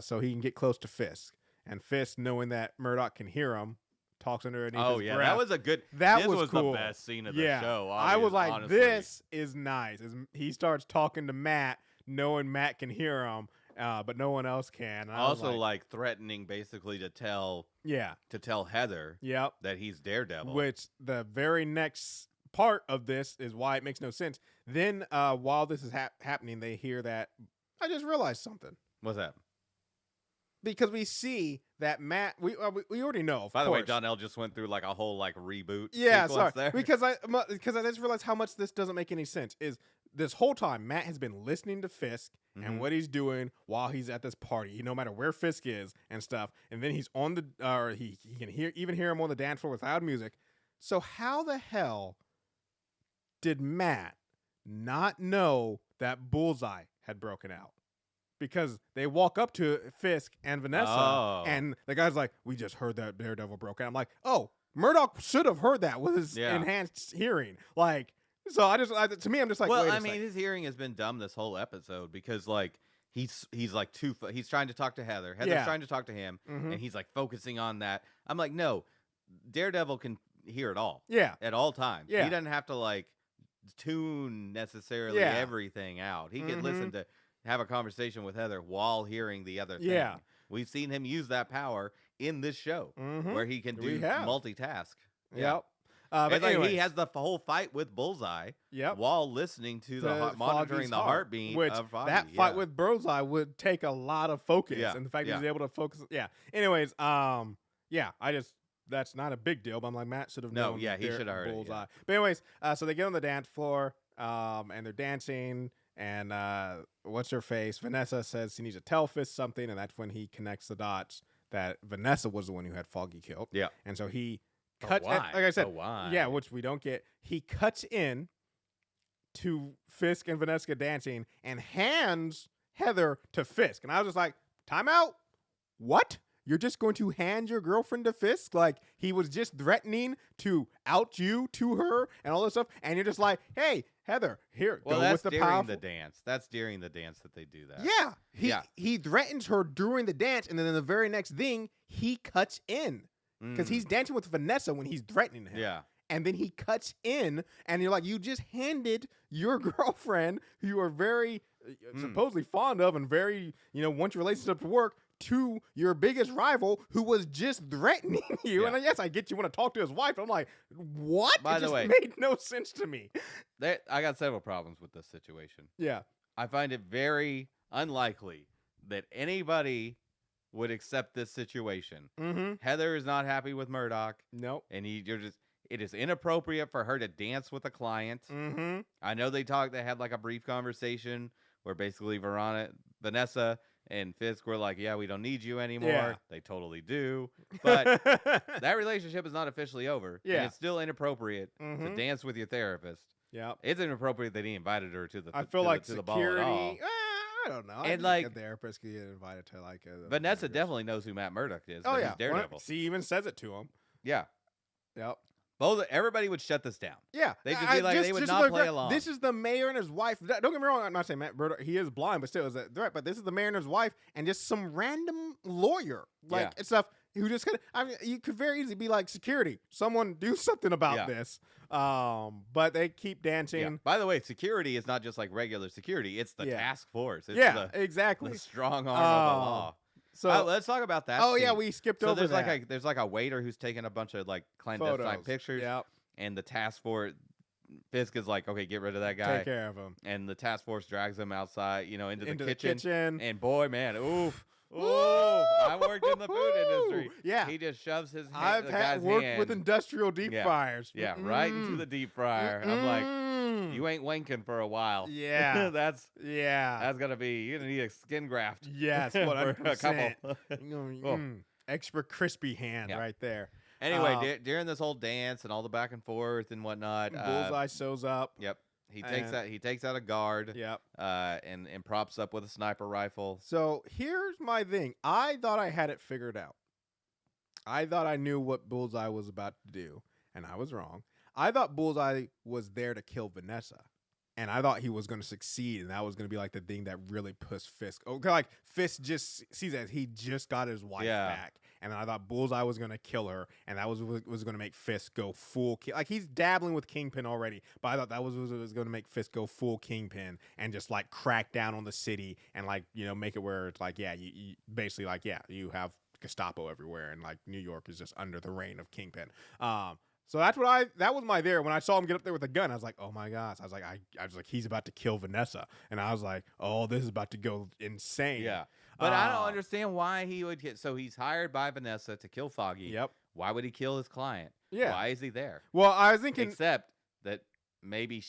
so he can get close to Fisk. And Fisk, knowing that Murdoch can hear him, talks underneath his breath. That was a good. This was the cool. best scene of the show. I was like, honestly. This is nice. He starts talking to Matt, knowing Matt can hear him. But no one else can. Also, threatening basically to tell Heather that he's Daredevil. Which the very next part of this is why it makes no sense. Then while this is happening, they hear that, I just realized something. What's that? Because we see that Matt, we already know. By the way, Donnell just went through a whole reboot. Yeah, sorry. There. Because I just realized how much this doesn't make any sense. Is this whole time Matt has been listening to Fisk and what he's doing while he's at this party, no matter where Fisk is and stuff. And then he's on he can hear him on the dance floor without music. So how the hell did Matt not know that Bullseye had broken out? Because they walk up to Fisk and Vanessa, and the guy's like, we just heard that Daredevil broke out. I'm like, oh, Murdoch should have heard that with his enhanced hearing. So to me, I'm just like, well, wait I mean, his hearing has been dumb this whole episode because he's trying to talk to Heather. Heather's trying to talk to him, and he's focusing on that. I'm like, no, Daredevil can hear it all. Yeah, at all times. Yeah. He doesn't have to tune necessarily everything out. He can listen to have a conversation with Heather while hearing the other thing. Yeah. We've seen him use that power in this show where he can do multitask. Yep. But But like anyways, he has the whole fight with Bullseye while listening to monitoring the heartbeat which of Foggy. That fight with Bullseye would take a lot of focus, and the fact that he's able to focus. Yeah. Anyways, that's not a big deal, but I'm like, Matt should have known. Yeah, he should have heard Bullseye. it. But anyways, so they get on the dance floor, and they're dancing, and what's her face? Vanessa says she needs to tell Fisk something, and that's when he connects the dots that Vanessa was the one who had Foggy killed. Yeah. And so he cuts, why? like I said, why? which we don't get. He cuts in to Fisk and Vanessa dancing and hands Heather to Fisk. And I was just like, time out. What? You're just going to hand your girlfriend to Fisk? Like, he was just threatening to out you to her and all this stuff. And you're just like, hey, Heather, here, go with the powerful. The dance. That's during the dance that they do that. Yeah. He threatens her during the dance. And then in the very next thing, he cuts in. Because he's dancing with Vanessa when he's threatening him. Yeah. And then he cuts in, and you're like, you just handed your girlfriend, who you are very supposedly fond of and very, want your relationship to work, to your biggest rival who was just threatening you. Yeah. And yes, I get you want to talk to his wife. But I'm like, what? By the way, made no sense to me. I got several problems with this situation. Yeah. I find it very unlikely that anybody would accept this situation. Heather is not happy with Murdoch. Nope. And it is inappropriate for her to dance with a client. I know they had like a brief conversation where basically Vanessa and Fisk were like, yeah, we don't need you anymore. Yeah. They totally do. But that relationship is not officially over. Yeah. And it's still inappropriate to dance with your therapist. Yeah. It's inappropriate that he invited her to the I feel like to the security. ball at all. I don't know. And I think like a therapist could get invited to like a Vanessa definitely knows who Matt Murdock is. Oh yeah, he's Daredevil. She even says it to him. Yeah. Yep. Everybody would shut this down. Yeah, They'd just be like, they would not play along. This is the mayor and his wife. Don't get me wrong. I'm not saying Matt Murdock, he is blind, but still is a threat. But this is the mayor and his wife, and just some random lawyer and stuff who just could. I mean, you could very easily be like, security, someone do something about this. But they keep dancing. Yeah. By the way, security is not just like regular security; it's the task force. It's exactly. The strong arm of the law. So let's talk about that. Oh scene. yeah, we skipped over there's that. There's like a waiter who's taking a bunch of like clandestine pictures. Yep. And the task force, Fisk is like, okay, get rid of that guy. Take care of him. And the task force drags him outside, into the kitchen. And boy, man, oof. Ooh, I worked in the food industry. Yeah. He just shoves his hand. I've worked with industrial deep fryers. Yeah, right into the deep fryer. I'm like, you ain't wanking for a while. Yeah. That's gonna be, you're gonna need a skin graft. Yes, for a couple. Extra crispy hand right there. Anyway, during this whole dance and all the back and forth and whatnot, Bullseye shows up. Yep. He takes out a guard. Yep. And props up with a sniper rifle. So here's my thing. I thought I had it figured out. I thought I knew what Bullseye was about to do, and I was wrong. I thought Bullseye was there to kill Vanessa. And I thought he was going to succeed, and that was going to be like the thing that really pushed Fisk. Like Fisk just sees that he just got his wife back, and then I thought Bullseye was going to kill her, and that was going to make Fisk go full. Like he's dabbling with Kingpin already, but I thought that was going to make Fisk go full Kingpin and just like crack down on the city and like make it where it's like you basically like you have Gestapo everywhere, and like New York is just under the reign of Kingpin. So that was my there. When I saw him get up there with a gun, I was like, oh my gosh. I was like, he's about to kill Vanessa. And I was like, oh, this is about to go insane. Yeah. But I don't understand why he would so he's hired by Vanessa to kill Foggy. Yep. Why would he kill his client? Yeah. Why is he there? Well, I was thinking. Except that maybe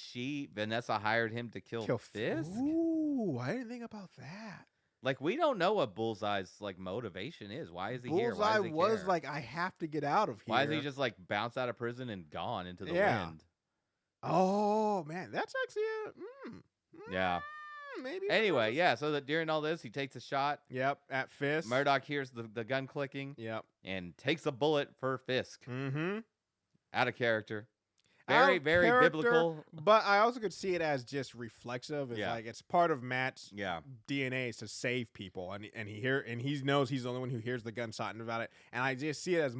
Vanessa hired him to kill Fisk. Ooh, I didn't think about that. Like, we don't know what Bullseye's like motivation is. Why is he here? Bullseye was like, I have to get out of here. Why is he just like bounce out of prison and gone into the wind? Oh man, that's actually maybe. Anyway, so that during all this, he takes a shot. Yep, at Fisk. Murdoch hears the gun clicking. Yep, and takes a bullet for Fisk. Mm-hmm. Out of character. Very biblical. But I also could see it as just reflexive. It's like it's part of Matt's DNA is to save people, and he knows he's the only one who hears the gunshot and about it. And I just see it as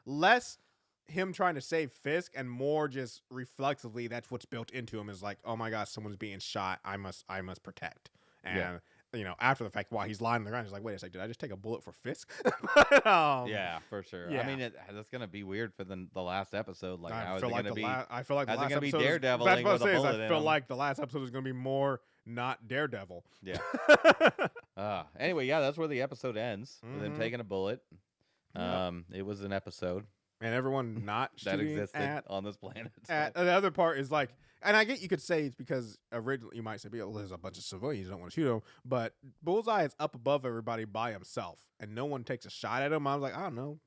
less him trying to save Fisk and more just reflexively. That's what's built into him is like, oh my gosh, someone's being shot. I must protect. And after the fact, while he's lying on the ground, he's like, wait a second, did I just take a bullet for Fisk? But, yeah, for sure. yeah. I mean, that's gonna be weird for the last episode. Like, how I is feel it like gonna be? I feel like the how's it last gonna be episode Daredevil? That's what with a I bullet in feel him? like the last episode is going to be more not Daredevil. Yeah. Anyway, yeah, that's where the episode ends with him taking a bullet. It was an episode and everyone not that shooting existed on this planet. And the other part is like, and I get you could say it's because originally you might say, well, there's a bunch of civilians, you don't want to shoot them, but Bullseye is up above everybody by himself, and no one takes a shot at him. I was like, I don't know,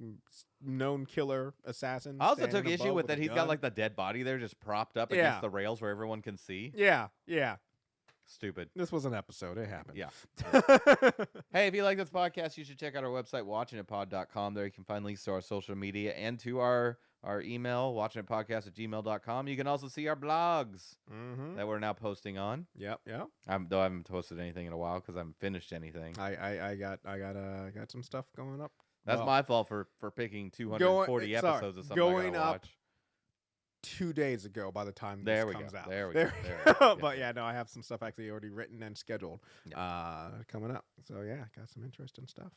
known killer, assassin. I also took issue with that he's got like the dead body there just propped up against the rails where everyone can see. Yeah. Stupid. This was an episode. It happened. Yeah. Hey, if you like this podcast, you should check out our website, watchinitpod.com. There you can find links to our social media and to our email, watchinitpodcast@gmail.com. You can also see our blogs that we're now posting on. Yep. Though I haven't posted anything in a while because I haven't finished anything. I got some stuff going up. That's my fault for picking 240 episodes of something I gotta watch. 2 days ago by the time this comes out. There we go. But yeah, no, I have some stuff actually already written and scheduled coming up. So yeah, got some interesting stuff.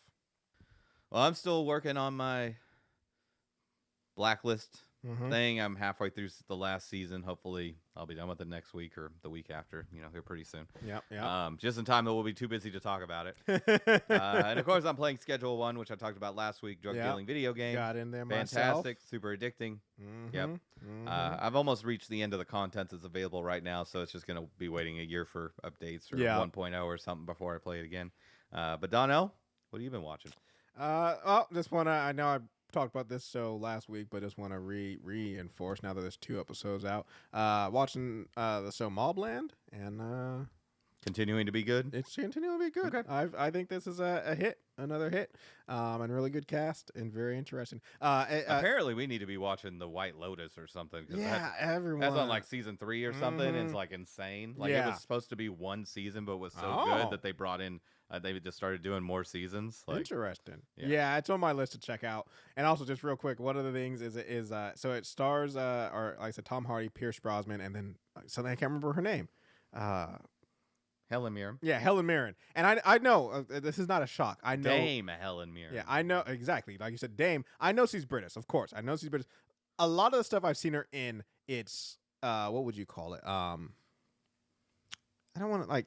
Well, I'm still working on my Blacklist thing. I'm halfway through the last season. Hopefully I'll be done with it next week or the week after, here pretty soon. Yeah. Just in time that we'll be too busy to talk about it. And of course I'm playing Schedule 1, which I talked about last week, drug dealing video game. Got in there Fantastic, myself. super addicting. Yep. I've almost reached the end of the content that's available right now, so it's just going to be waiting a year for updates or 1.0 or something before I play it again. But Donnell, what have you been watching? This one I know I talked about this show last week, but just want to reinforce now that there's 2 episodes out. Watching the show Mobland, and continuing to be good. It's continuing to be good. Okay. I think this is a hit, another hit, and really good cast and very interesting. Apparently, we need to be watching The White Lotus or something. Yeah, everyone. That's on like season 3 or something. And it's like insane. Like it was supposed to be 1 season, but it was so good that they brought in. They just started doing more seasons. Interesting. Yeah, it's on my list to check out. And also, just real quick, one of the things is so it stars, or like I said, Tom Hardy, Pierce Brosnan, and then something I can't remember her name. Helen Mirren. Yeah, Helen Mirren. And I know this is not a shock. I know Dame Helen Mirren. Yeah, I know exactly. Like you said, Dame. I know she's British, of course. I know she's British. A lot of the stuff I've seen her in, it's what would you call it? I don't want to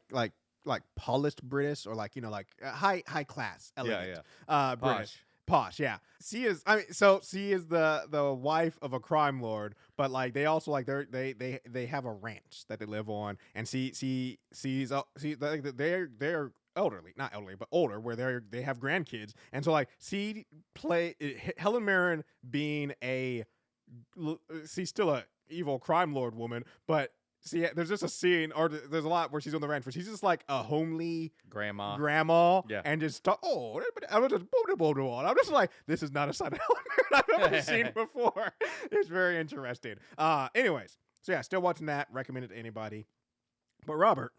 like polished British or like high class, elegant. British. Posh, yeah. She is. I mean, so she is the wife of a crime lord, but like they also like they have a ranch that they live on, and they're elderly, not elderly, but older, where they have grandkids, and so like Helen Mirren being she's still a evil crime lord woman, but. See, there's just a scene, or there's a lot where she's on the ranch, where she's just like a homely grandma, and just I'm just like, this is not a side of Helen Mirren I've ever seen before. It's very interesting. Anyways, so yeah, still watching that. Recommend it to anybody. But Robert,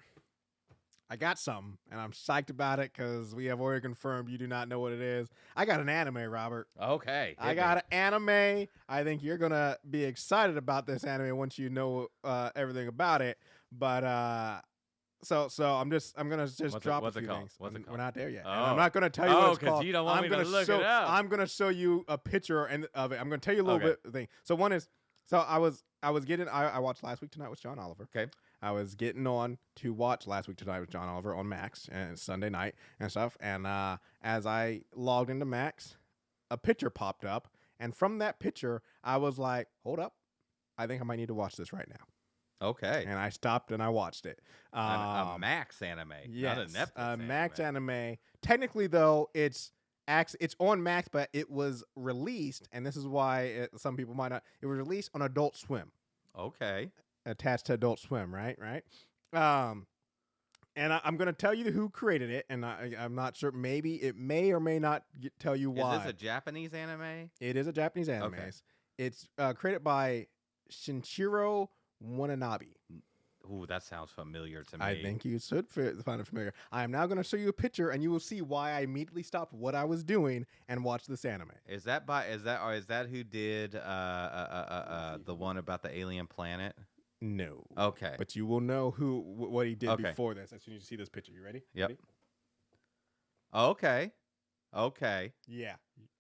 I got something, and I'm psyched about it because we have already confirmed you do not know what it is. I got an anime, Robert. Okay. I got an anime. I think you're going to be excited about this anime once you know everything about it. But so I'm going to just drop a few things. What's it called? We're not there yet. And I'm not going to tell you what it's called. You don't want me to look it up. I'm going to show you a picture of it. I'm going to tell you a little bit of the thing. So one is, I watched Last Week Tonight with John Oliver. Okay. I was getting on to watch Last Week Tonight with John Oliver on Max and Sunday night and stuff. And as I logged into Max, a picture popped up. And from that picture, I was like, hold up. I think I might need to watch this right now. Okay. And I stopped and I watched it. A Max anime. Yes, not a Netflix anime. Max anime. Technically, though, it's on Max, but it was released. And this is why some people might not. It was released on Adult Swim. Okay. Attached to Adult Swim, right? And I'm going to tell you who created it, and I'm not sure. Maybe it may or may not tell you why. Is this a Japanese anime? It is a Japanese anime. Okay. It's created by Shinichiro Watanabe. Ooh, that sounds familiar to me. I think you should find it familiar. I am now going to show you a picture, and you will see why I immediately stopped what I was doing and watched this anime. Is that who did the one about the alien planet? No. Okay. But you will know what he did before this as soon as you see this picture. You ready? Yep. Ready? Okay. Yeah.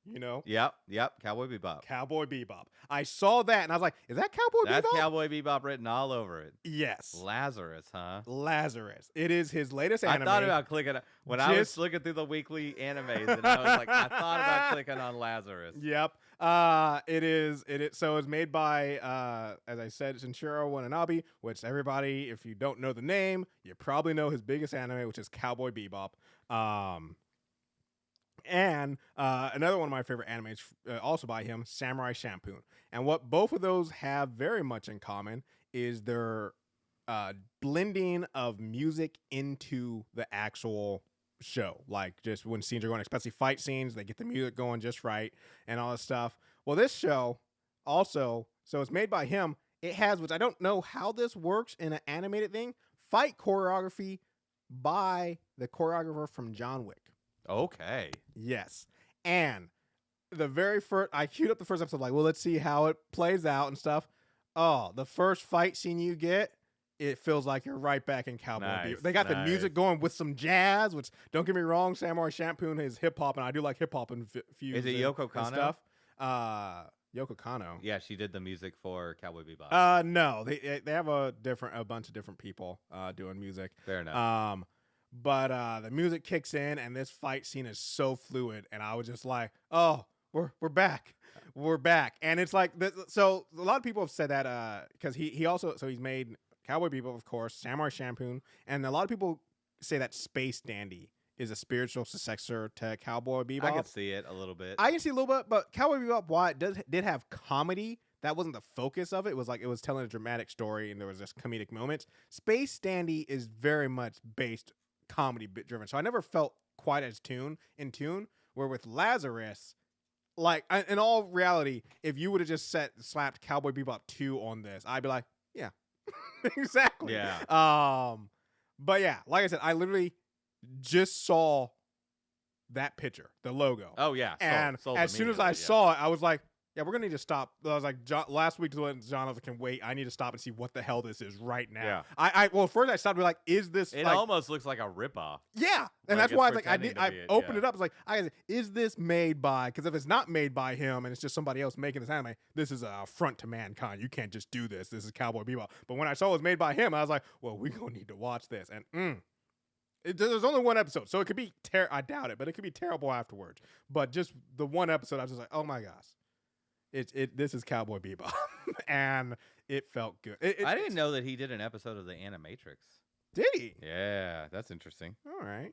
You know? Yep. Cowboy Bebop. Cowboy Bebop. I saw that and I was like, is that Cowboy That's Bebop? Cowboy Bebop written all over it. Yes. Lazarus, huh? Lazarus. It is his latest anime. I thought about clicking when I was looking through the weekly animes, and I was like, I thought about clicking on Lazarus. Yep. It is. So it's made by, as I said, Shinichiro Watanabe, which everybody, if you don't know the name, you probably know his biggest anime, which is Cowboy Bebop. And another one of my favorite animes, also by him, Samurai Champloo. And what both of those have very much in common is their blending of music into the actual show. Like just when scenes are going, especially fight scenes, they get the music going just right and all this stuff. Well, this show also, so it's made by him. It has, which I don't know how this works in an animated thing, fight choreography by the choreographer from John Wick. Okay. Yes. And the very first, I queued up the first episode, like, well, let's see how it plays out and stuff. Oh, the first fight scene you get, it feels like you're right back in Cowboy Bebop. They got the music going with some jazz, which, don't get me wrong, Samurai Champloo is hip hop, and I do like hip hop and fuse. Is it Yoko Kanno? Stuff. Yoko Kanno. Yeah, she did the music for Cowboy Bebop. No, they have a bunch of different people doing music. Fair enough. But the music kicks in, and this fight scene is so fluid, and I was just like, "Oh, we're back, we're back." And it's like, so a lot of people have said that because he also he's made Cowboy Bebop, of course, Samurai Champloo, and a lot of people say that Space Dandy is a spiritual successor to Cowboy Bebop. I can see it a little bit. I can see a little bit, but Cowboy Bebop, while it did have comedy, that wasn't the focus of it. It was like it was telling a dramatic story, and there was just comedic moments. Space Dandy is very much based comedy bit driven, so I never felt quite as in tune. Where with Lazarus, like in all reality, if you would have just slapped Cowboy Bebop 2 on this, I'd be like, yeah, exactly. Yeah. But yeah, like I said, I literally just saw that picture, the logo. Oh yeah. And as soon as I saw it, I was like, yeah, we're gonna need to stop. I was like, last week when John was like, can wait. I need to stop and see what the hell this is right now. Yeah. Well, first I stopped to be like, is this? It like, almost looks like a ripoff. Yeah, and Like that's why I was it's like, pretending I to be opened it up. It's like, is this made by? Because if it's not made by him and it's just somebody else making this anime, this is a affront to mankind. You can't just do this. This is Cowboy Bebop. But when I saw it was made by him, I was like, well, we gonna need to watch this. And there's only one episode, so it could be I doubt it, but it could be terrible afterwards. But just the one episode, I was just like, oh my gosh. This is Cowboy Bebop, and it felt good. I didn't know that he did an episode of the Animatrix. Did he? Yeah, that's interesting. All right.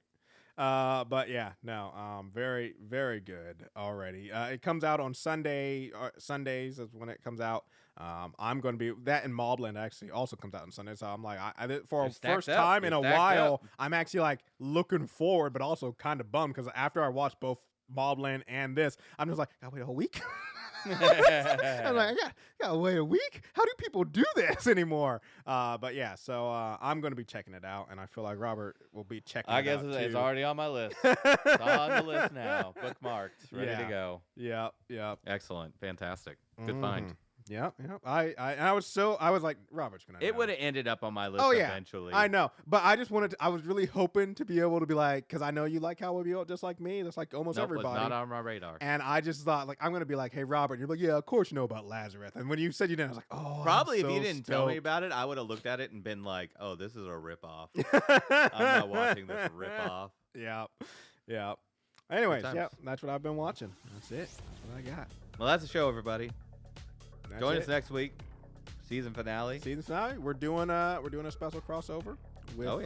But yeah, no, very, very good already. It comes out on Sunday. Sundays is when it comes out. I'm going to be that in Mobland actually also comes out on Sunday. So I'm like, for a first time in a while, I'm actually like looking forward, but also kind of bummed because after I watched both Mobland and this, I'm just like, gotta wait a whole week. I'm like, I gotta wait a week. How do people do this anymore? But yeah, so I'm gonna be checking it out, and I feel like Robert will be checking. I guess it's already on my list. It's on the list now, bookmarked, ready to go. Yeah. Excellent, fantastic, good find. Yeah. I was like, Robert's gonna. It would have ended up on my list eventually. I know, but I just wanted to. I was really hoping to be able to be like, because I know you like Cowboy Bebop just like me. That's like almost everybody. It's not on my radar. And I just thought, like, I'm gonna be like, hey, Robert. And you're like, yeah, of course you know about Lazarus. And when you said you didn't, I was like, oh, probably if you didn't tell me about it, I would have looked at it and been like, oh, this is a ripoff. I'm not watching this ripoff. Yeah. Anyways, that's what I've been watching. That's it. That's what I got. Well, that's the show, everybody. Join us next week. Season finale. We're doing a special crossover with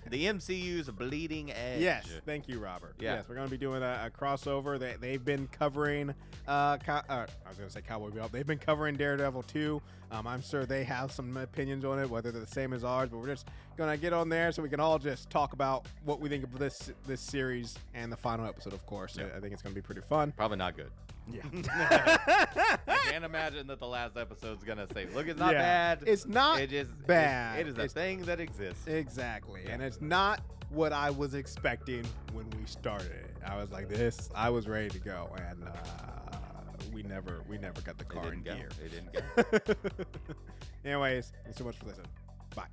the MCU's Bleeding Edge. Yes, thank you, Robert. Yeah. Yes, we're going to be doing a crossover. They've been covering I was going to say Cowboy Bebop. They've been covering Daredevil 2. I'm sure they have some opinions on it, whether they're the same as ours, but we're just going to get on there so we can all just talk about what we think of this series and the final episode, of course. I think it's going to be pretty fun. Probably not good. Yeah. I can't imagine that the last episode's going to say, look, it's not bad. It's not bad. It is a thing that exists. Exactly. Yeah. And it's not what I was expecting when we started it. I was like this. I was ready to go. And we never got the car in gear. It didn't go. Anyways, thanks so much for listening. Bye.